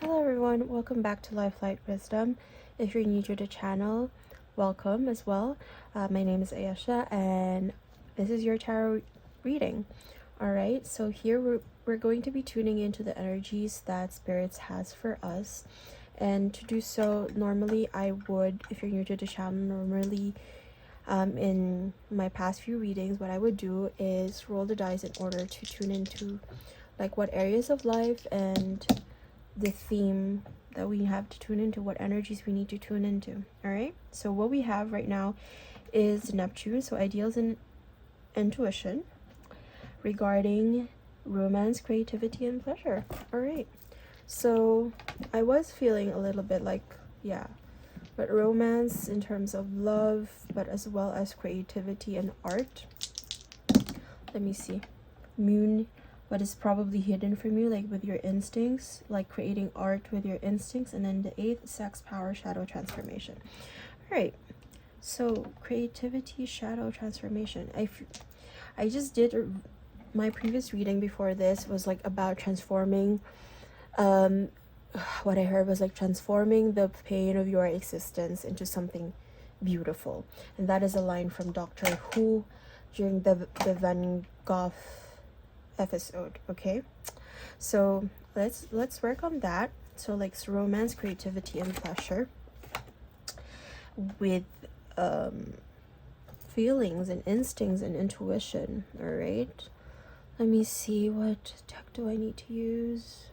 Hello everyone, welcome back to Lifelight Wisdom. If you're new to the channel, welcome as well. My name is Ayesha and this is your tarot reading. Alright, so here we're going to be tuning into the energies that spirits has for us. And to do so, normally I would, if you're new to the channel, normally in my past few readings, what I would do is roll the dice in order to tune into like what areas of life and the theme that we have to tune into, what energies we need to tune into. All right, so what we have right now is Neptune, so ideals and intuition regarding romance, creativity, and pleasure. All right, so I was feeling a little bit like, yeah, but romance in terms of love, but as well as creativity and art. Let me see. Moon, what is probably hidden from you, like with your instincts, like creating art with your instincts. And then the 8th, sex, power, shadow, transformation. All right, so creativity, shadow, transformation. I just did my previous reading before this was like about transforming what I heard was like transforming the pain of your existence into something beautiful. And that is a line from Doctor Who during the Van Gogh episode. Okay, so let's work on that. So like romance, creativity, and pleasure with feelings and instincts and intuition. All right, let me see, what deck do I need to use?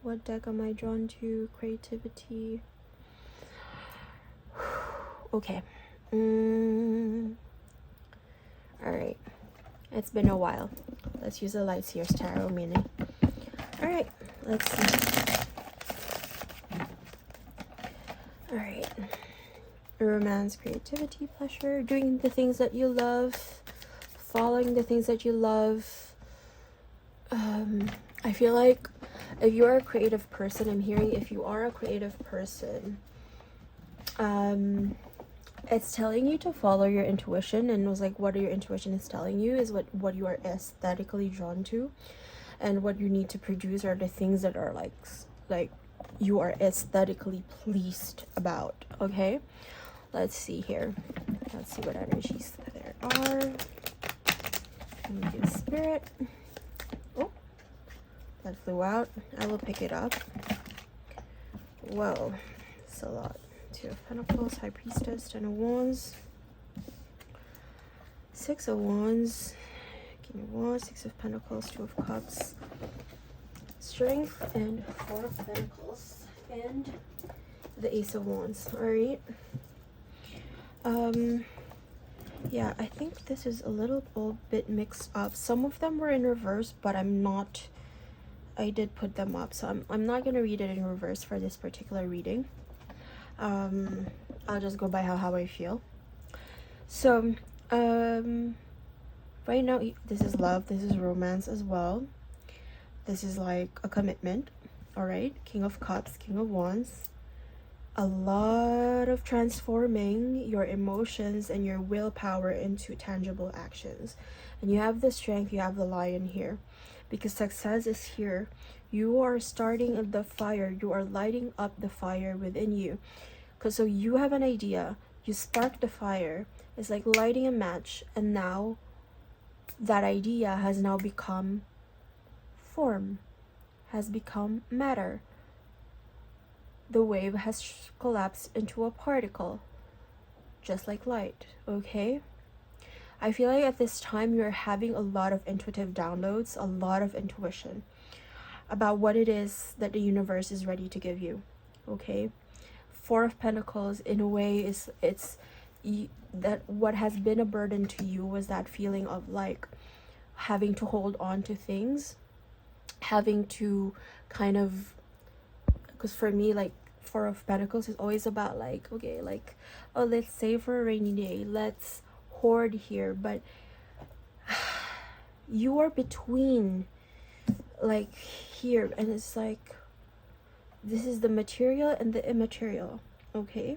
What deck am I drawn to? Creativity. Okay. All right, it's been a while. Let's use the Lightseer's Tarot Mini. All right, let's see. All right, romance, creativity, pleasure, doing the things that you love, following the things that you love. I feel like if you're a creative person, I'm hearing if you are a creative person, it's telling you to follow your intuition. And it was like, what your intuition is telling you is what you are aesthetically drawn to, and what you need to produce are the things that are like you are aesthetically pleased about. Okay, let's see here. Let's see what energies there are. Thank you, Spirit. Oh, that flew out. I will pick it up. Whoa, it's a lot. 2 of Pentacles, High Priestess, 10 of Wands, 6 of Wands, King of Wands, 6 of Pentacles, 2 of Cups, Strength, and 4 of Pentacles, and the Ace of Wands. All right. Yeah, I think this is a little bit mixed up. Some of them were in reverse, but I did put them up, so I'm not gonna read it in reverse for this particular reading. I'll just go by how I feel. So right now, this is love, this is romance as well. This is like a commitment. All right, King of Cups, King of Wands. A lot of transforming your emotions and your willpower into tangible actions. And you have the Strength, you have the Lion here, because success is here. You are starting the fire, you are lighting up the fire within you. Because so you have an idea, you spark the fire, it's like lighting a match, and now that idea has now become form, has become matter. The wave has collapsed into a particle, just like light. Okay, I feel like at this time you're having a lot of intuitive downloads, a lot of intuition about what it is that the universe is ready to give you. Okay, 4 of Pentacles, in a way, it's that what has been a burden to you was that feeling of like having to hold on to things, having to kind of, because for me, like 4 of Pentacles is always about like, okay, like, oh, let's save for a rainy day, let's hoard here, but you are between like here, and it's like this is the material and the immaterial. Okay,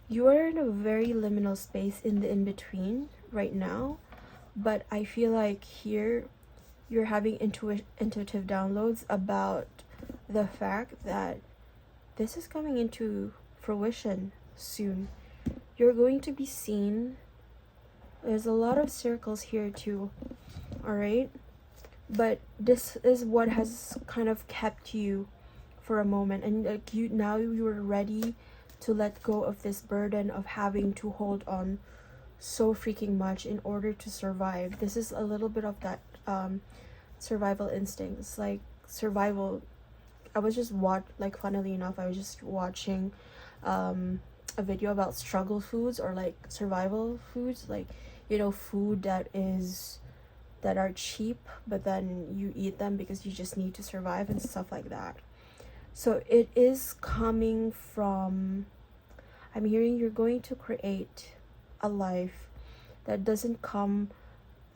you are in a very liminal space in the in-between right now, but I feel like here you're having intuitive downloads about the fact that this is coming into fruition soon. You're going to be seen. There's a lot of circles here too, all right? But this is what has kind of kept you for a moment, and like you're ready to let go of this burden of having to hold on so freaking much in order to survive. This is a little bit of that survival instincts, like survival. I was just funnily enough, I was just watching a video about struggle foods, or like survival foods, like, you know, food that are cheap, but then you eat them because you just need to survive and stuff like that. So it is coming from, I'm hearing you're going to create a life that doesn't come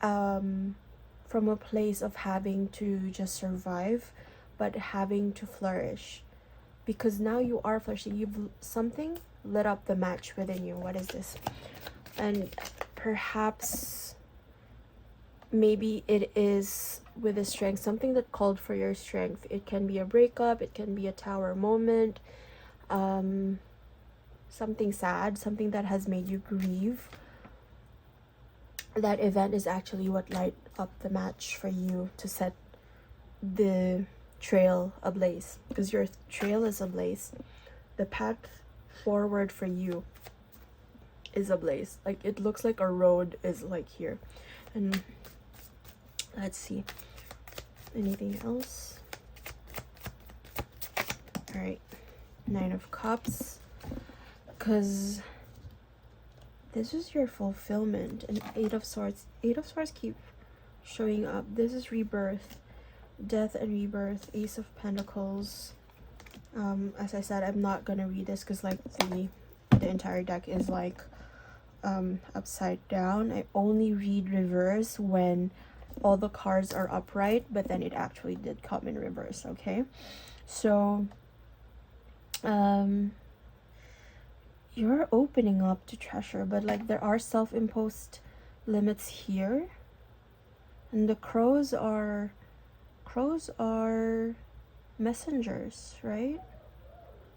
from a place of having to just survive, but having to flourish. Because now you are flourishing. You've something lit up the match within you. What is this? And perhaps maybe it is with a strength, something that called for your strength. It can be a breakup, it can be a tower moment, something sad, something that has made you grieve. That event is actually what light up the match for you to set the trail ablaze, because your trail is ablaze. The path forward for you is ablaze. Like, it looks like a road is like here. And let's see, anything else? All right, 9 of Cups, because this is your fulfillment. And 8 of Swords. 8 of Swords keep showing up. This is rebirth, death and rebirth. Ace of Pentacles. As I said, I'm not gonna read this because like the entire deck is like upside down. I only read reverse when all the cards are upright, but then it actually did come in reverse. Okay, so you're opening up to treasure, but like there are self-imposed limits here, and the crows are messengers, right?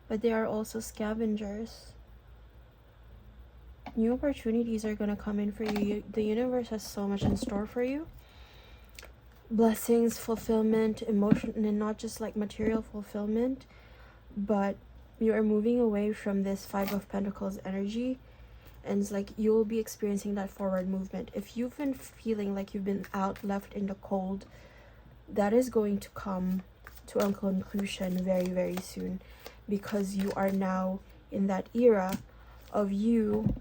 But they are also scavengers. New opportunities are gonna come in for you. The universe has so much in store for you. Blessings, fulfillment, emotion, and not just like material fulfillment, but you are moving away from this 5 of Pentacles energy, and it's like you will be experiencing that forward movement. If you've been feeling like you've been left in the cold, that is going to come to a conclusion very, very soon, because you are now in that era of you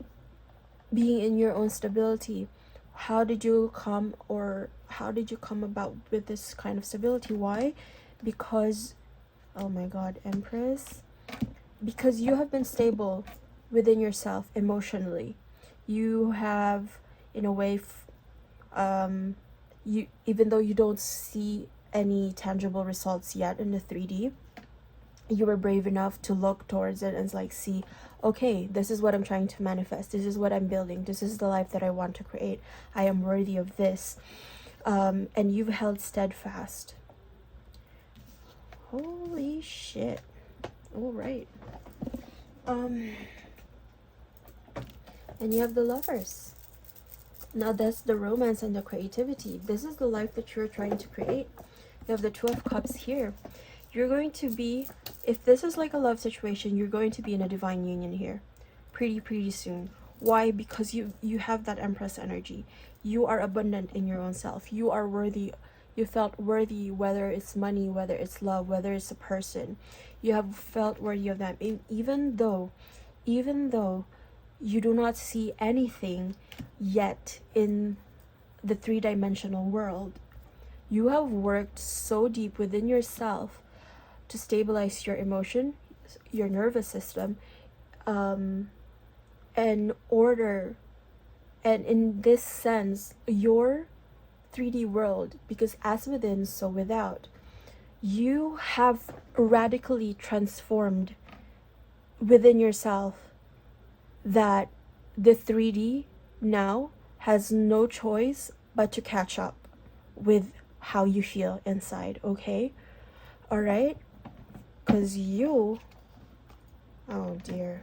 being in your own stability. How did you come about with this kind of stability? Why? Because, oh my God, Empress, because you have been stable within yourself emotionally. You have, in a way, you, even though you don't see any tangible results yet in the 3D, you were brave enough to look towards it and like see, okay, this is what I'm trying to manifest, this is what I'm building, this is the life that I want to create, I am worthy of this. And you've held steadfast. Holy shit. All right. And you have the Lovers. Now that's the romance and the creativity. This is the life that you're trying to create. You have the 2 of Cups here. You're going to be, if this is like a love situation, you're going to be in a divine union here pretty soon. Why? Because you have that Empress energy. You are abundant in your own self. You are worthy. You felt worthy, whether it's money, whether it's love, whether it's a person. You have felt worthy of them. And even though you do not see anything yet in the 3-dimensional world, you have worked so deep within yourself to stabilize your emotion, your nervous system, and order, and in this sense, your 3D world, because as within, so without. You have radically transformed within yourself that the 3D now has no choice but to catch up with how you feel inside. Okay, all right. because you, oh dear,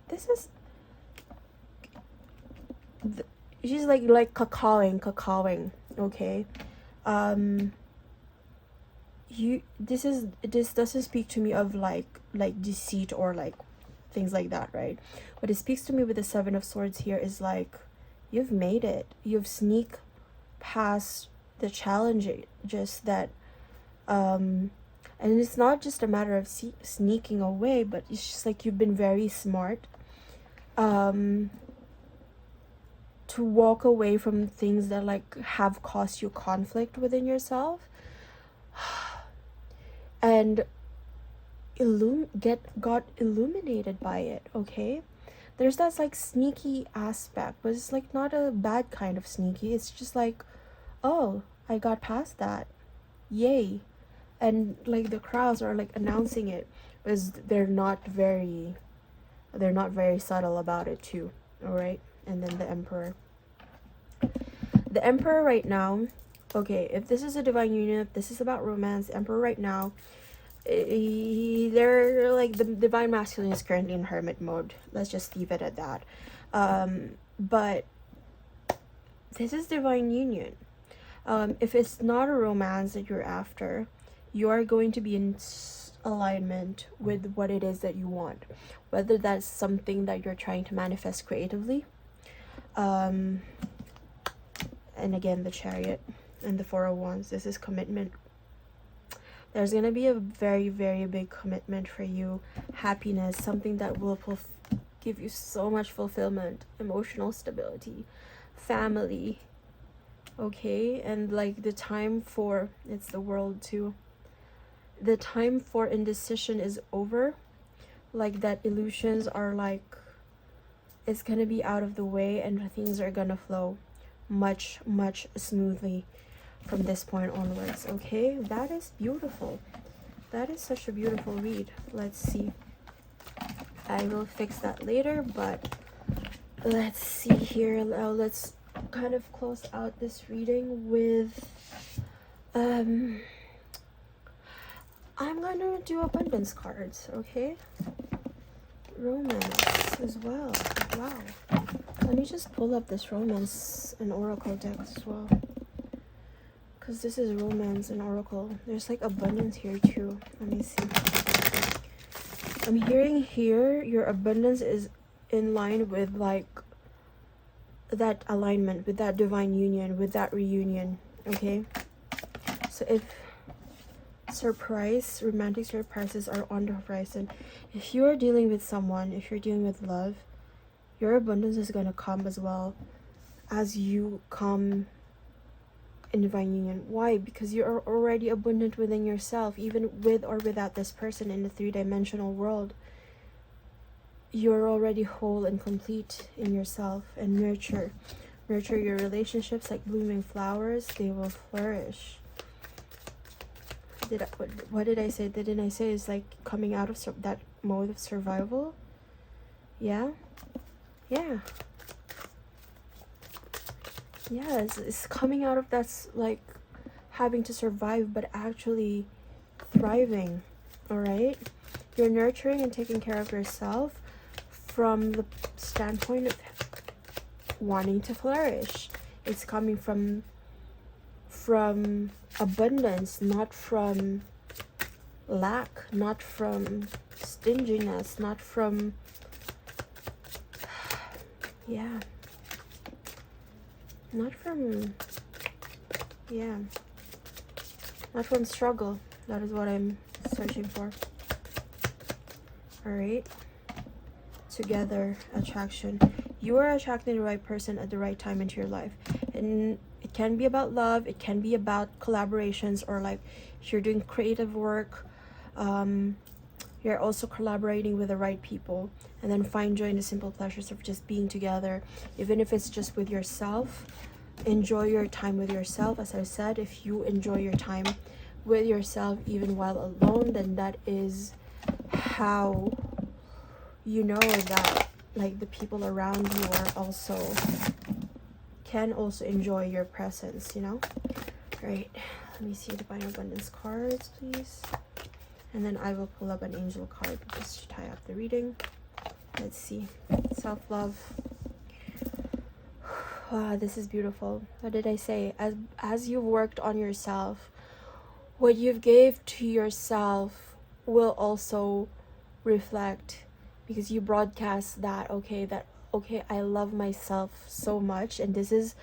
this is, she's like cacawing, okay? This doesn't speak to me of like deceit or like things like that, right? What it speaks to me with the Seven of Swords here is like, you've made it. You've sneaked past the challenges that and it's not just a matter of sneaking away, but it's just like you've been very smart to walk away from things that like have caused you conflict within yourself, and got illuminated by it, okay? There's that like sneaky aspect, but it's like not a bad kind of sneaky. It's just like, oh, I got past that, yay. And like the crowds are like announcing it, because they're not very subtle about it too. All right. And then the Emperor right now, okay, if this is a divine union, if this is about romance, the Emperor right now, they're like, the divine masculine is currently in hermit mode. Let's just leave it at that. But this is divine union. If it's not a romance that you're after, you are going to be in alignment with what it is that you want, whether that's something that you're trying to manifest creatively, and again, the Chariot and the Four of Wands. This is commitment. There's gonna be a very, very big commitment for you, happiness, something that will give you so much fulfillment, emotional stability, family, okay? And like the time for, it's the World too, the time for indecision is over. Like that illusions are like, it's gonna be out of the way, and things are gonna flow much smoothly from this point onwards, okay? That is beautiful. That is such a beautiful read. Let's see, I will fix that later, but let's see here. Now let's kind of close out this reading with I'm gonna do abundance cards, okay? Romance as well. Wow. Let me just pull up this romance and oracle deck as well, because this is romance and oracle. There's like abundance here too. Let me see. I'm hearing here your abundance is in line with like that alignment, with that divine union, with that reunion, okay? So if romantic surprises are on the horizon, if you are dealing with someone, if you're dealing with love, your abundance is going to come as well as you come in divine union. Why? Because you are already abundant within yourself, even with or without this person in the three-dimensional world. You're already whole and complete in yourself, and nurture your relationships like blooming flowers. They will flourish. What did I say? Didn't I say it's like coming out of that mode of survival? Yeah. It's coming out of that's like having to survive, but actually thriving. All right, you're nurturing and taking care of yourself from the standpoint of wanting to flourish. It's coming from abundance, not from lack, not from stinginess, not from not from struggle. That is what I'm searching for. All right, together, attraction. You are attracting the right person at the right time into your life, and it can be about love, it can be about collaborations, or like if you're doing creative work, you're also collaborating with the right people. And then find joy in the simple pleasures of just being together, even if it's just with yourself. Enjoy your time with yourself. As I said, if you enjoy your time with yourself even while alone, then that is how you know that like the people around you are also can also enjoy your presence, you know. Right, let me see the divine abundance cards, please. And then I will pull up an angel card just to tie up the reading. Let's see. Self-love. Wow, this is beautiful. What did I say? As you've worked on yourself, what you've gave to yourself will also reflect, because you broadcast that okay, I love myself so much, and this is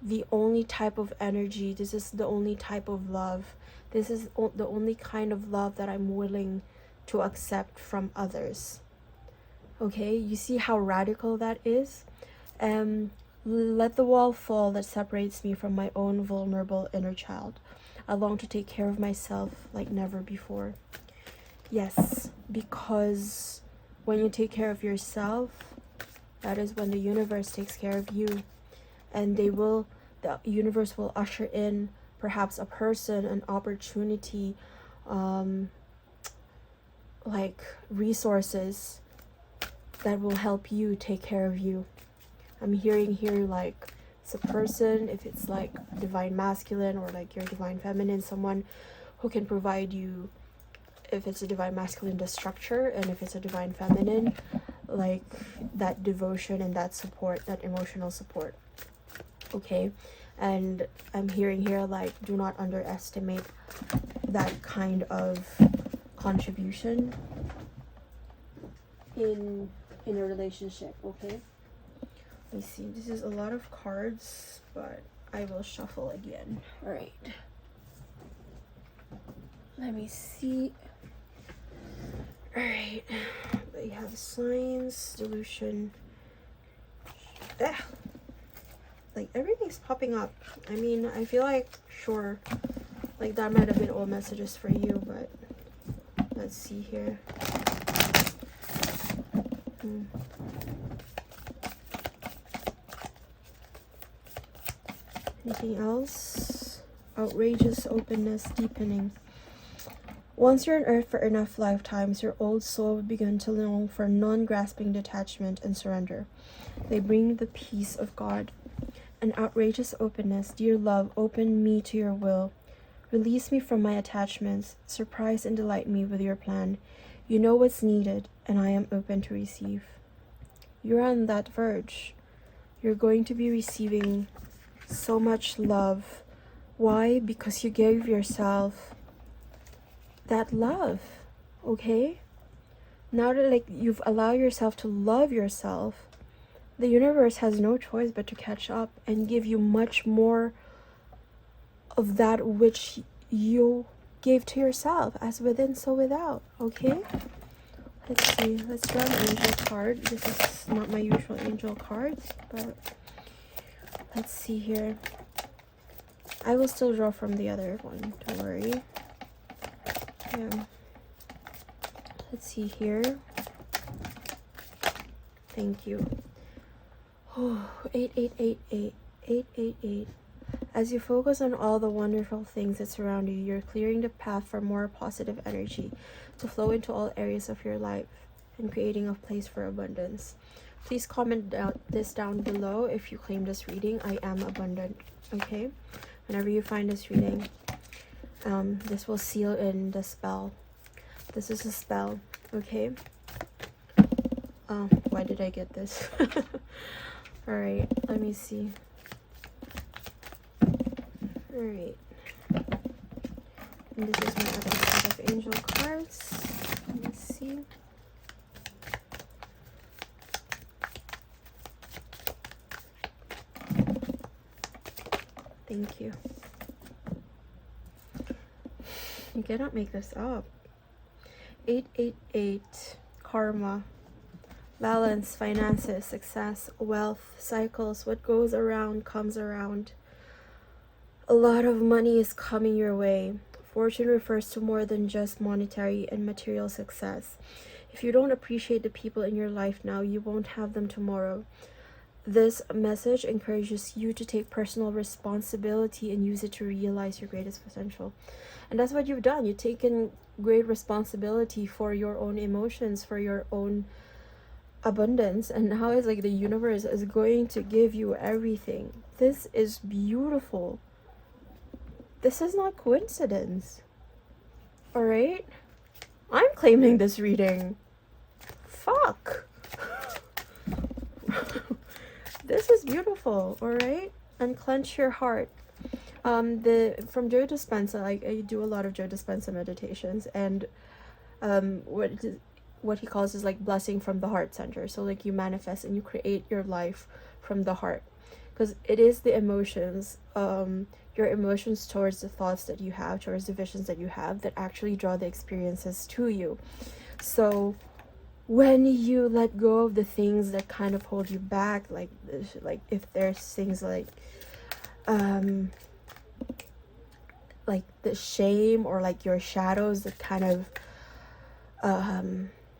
the only type of energy, this is the only type of love, this is the only kind of love that I'm willing to accept from others. Okay, you see how radical that is? Let the wall fall that separates me from my own vulnerable inner child. I long to take care of myself like never before. Yes, because when you take care of yourself, that is when the universe takes care of you. And the universe will usher in perhaps a person, an opportunity, like resources that will help you take care of you. I'm hearing here like it's a person, if it's like divine masculine or like your divine feminine, someone who can provide you, if it's a divine masculine, the structure, and if it's a divine feminine, like that devotion and that support, that emotional support. Okay, and I'm hearing here like do not underestimate that kind of contribution in a relationship. Okay, let me see, this is a lot of cards, but I will shuffle again. All right, let me see. All right, they have signs, delusion. Like everything's popping up. I mean, I feel like, sure, like that might have been all messages for you, but let's see here. Anything else? Outrageous openness, deepening. Once you're on earth for enough lifetimes, your old soul will begin to long for non-grasping detachment and surrender. They bring the peace of God. An outrageous openness. Dear love, open me to your will. Release me from my attachments. Surprise and delight me with your plan. You know what's needed, and I am open to receive. You're on that verge. You're going to be receiving so much love. Why? Because you gave yourself that love. Okay? Now that like you've allowed yourself to love yourself, the universe has no choice but to catch up and give you much more of that which you gave to yourself, as within so without. Okay, let's see, let's draw an angel card. This is not my usual angel cards, but let's see here. I will still draw from the other one, don't worry. Yeah, let's see here. Thank you. 8888, 888. As you focus on all the wonderful things that surround you, you're clearing the path for more positive energy to flow into all areas of your life and creating a place for abundance. Please comment this down below if you claim this reading. I am abundant. Okay, whenever you find this reading, this will seal in the spell. This is a spell. Okay. Why did I get this? Alright, let me see. Alright. And this is my other set of angel cards. Let me see. Thank you. You cannot make this up. 888, karma. Balance, finances, success, wealth, cycles. What goes around comes around. A lot of money is coming your way. Fortune refers to more than just monetary and material success. If you don't appreciate the people in your life now, you won't have them tomorrow. This message encourages you to take personal responsibility and use it to realize your greatest potential. And that's what you've done. You've taken great responsibility for your own emotions, for your own abundance, and now it's like the universe is going to give you everything. This is beautiful. This is not coincidence. All right, I'm claiming this reading. Fuck. This is beautiful, all right? Unclench your heart. From Joe Dispenza, I do a lot of Joe Dispenza meditations, and what he calls is like blessing from the heart center. So like you manifest and you create your life from the heart, because it is the emotions, your emotions towards the thoughts that you have, towards the visions that you have, that actually draw the experiences to you. So when you let go of the things that kind of hold you back, like if there's things like the shame, or like your shadows that kind of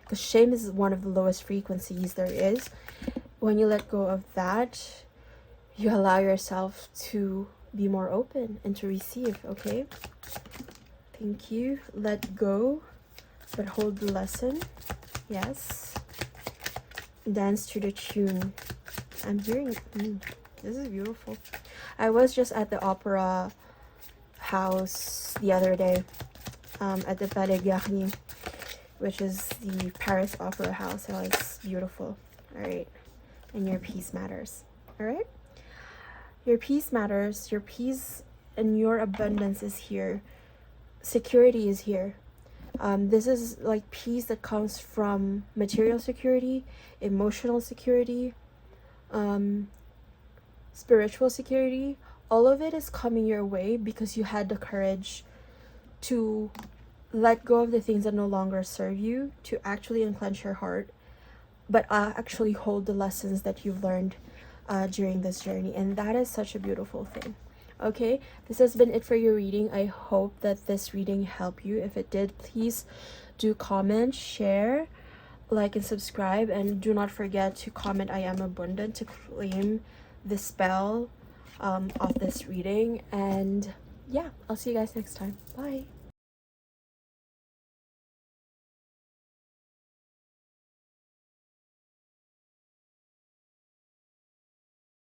because shame is one of the lowest frequencies there is. When you let go of that, you allow yourself to be more open and to receive. Okay, thank you. Let go, but hold the lesson. Yes, dance to the tune. I'm hearing this is beautiful. I was just at the opera house the other day, at the Palais Garnier, which is the Paris Opera House. Oh, it's beautiful. All right, and your peace matters. All right, your peace matters. Your peace and your abundance is here. Security is here. This is like peace that comes from material security, emotional security, spiritual security. All of it is coming your way because you had the courage to let go of the things that no longer serve you, to actually unclench your heart, but actually hold the lessons that you've learned during this journey. And that is such a beautiful thing. Okay, this has been it for your reading. I hope that this reading helped you. If it did, please do comment, share, like, and subscribe. And do not forget to comment I am abundant to claim the spell of this reading. And yeah, I'll see you guys next time. Bye.